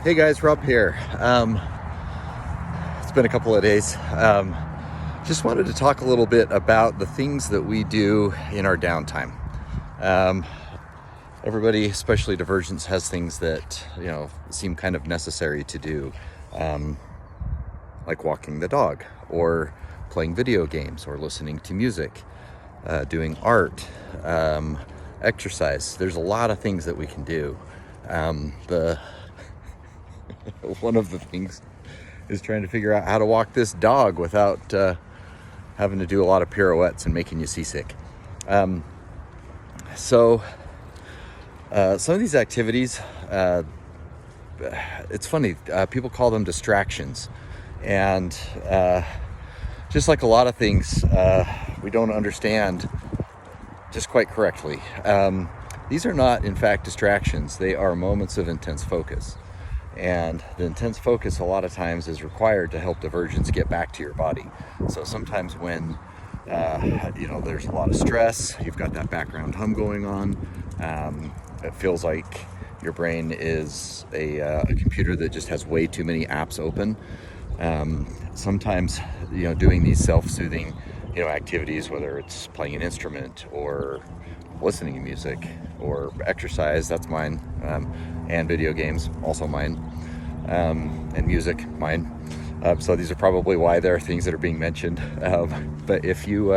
Hey guys, Rob here. It's been a couple of days. Just wanted to talk a little bit about the things that we do in our downtime. Everybody, especially divergents, has things that seem kind of necessary to do, like walking the dog, or playing video games, or listening to music, doing art, exercise. There's a lot of things that we can do. One of the things is trying to figure out how to walk this dog without having to do a lot of pirouettes and making you seasick. So some of these activities, it's funny, people call them distractions. And just like a lot of things, we don't understand just quite correctly. These are not, in fact, distractions. They are moments of intense focus. And the intense focus a lot of times is required to help divergence get back to your body. So sometimes when there's a lot of stress, you've got that background hum going on, it feels like your brain is a computer that just has way too many apps open. Sometimes doing these self-soothing activities, whether it's playing an instrument or listening to music or exercise, that's mine, and video games, also mine, and music, mine. So these are probably why there are things that are being mentioned. But if you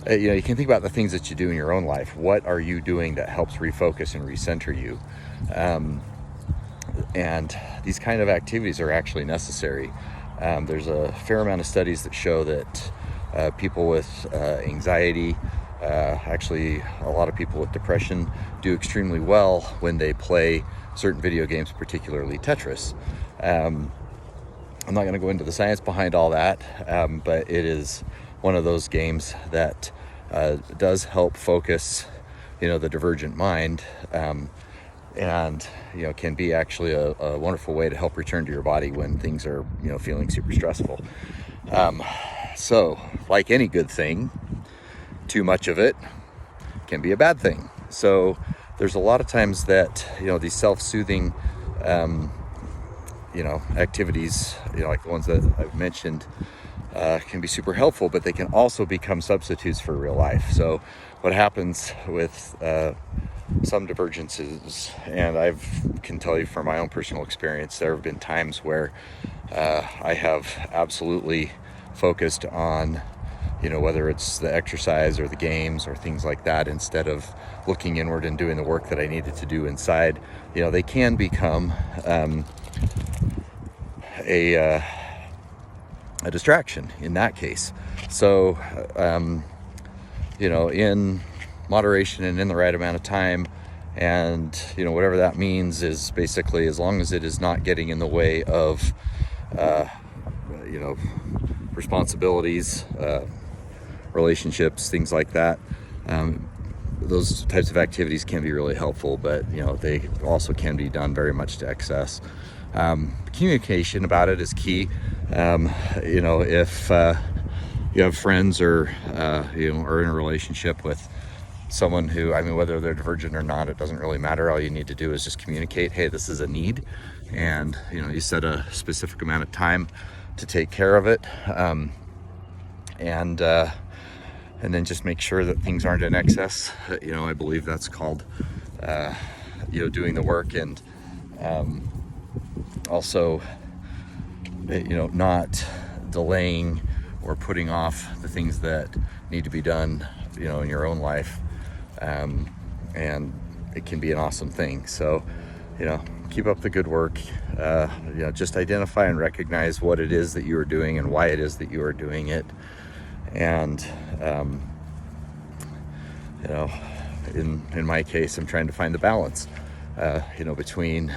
you can think about the things that you do in your own life. What are you doing that helps refocus and recenter you? And these kind of activities are actually necessary. There's a fair amount of studies that show that people with anxiety, actually a lot of people with depression, do extremely well when they play certain video games, particularly Tetris. I'm not going to go into the science behind all that, but it is one of those games that does help focus the divergent mind, and can be actually a wonderful way to help return to your body when things are feeling super stressful. So like any good thing, too much of it can be a bad thing. So there's a lot of times that these self-soothing activities, like the ones that I've mentioned, can be super helpful, but they can also become substitutes for real life. So what happens with some divergences, and I can tell you from my own personal experience, there have been times where I have absolutely focused on whether it's the exercise or the games or things like that, instead of looking inward and doing the work that I needed to do inside. They can become a distraction in that case. So in moderation and in the right amount of time, and whatever that means is basically as long as it is not getting in the way of responsibilities, relationships, things like that. Those types of activities can be really helpful, but they also can be done very much to excess. Communication about it is key. If you have friends or are in a relationship with someone who, whether they're divergent or not, it doesn't really matter. All you need to do is just communicate, hey, this is a need, and you set a specific amount of time to take care of it, and then just make sure that things aren't in excess. I believe that's called doing the work, and also not delaying or putting off the things that need to be done in your own life, and it can be an awesome thing. So keep up the good work. Just identify and recognize what it is that you are doing and why it is that you are doing it. And in my case, I'm trying to find the balance between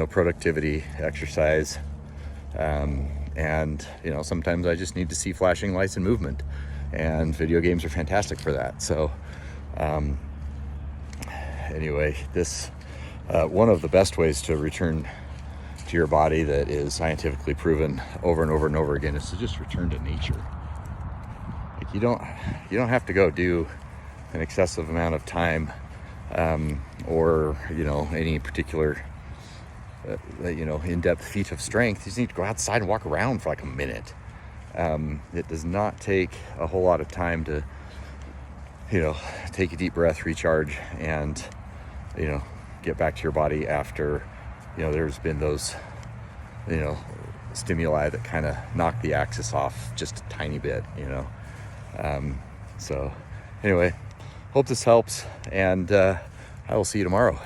productivity, exercise, and sometimes I just need to see flashing lights and movement, and video games are fantastic for that. So anyway, this one of the best ways to return to your body that is scientifically proven over and over and over again is to just return to nature. Like you don't have to go do an excessive amount of time or any particular in-depth feat of strength. You just need to go outside and walk around for like a minute. It does not take a whole lot of time to, take a deep breath, recharge, and, get back to your body after, there's been those, stimuli that kind of knock the axis off just a tiny bit, So anyway, hope this helps, and I will see you tomorrow.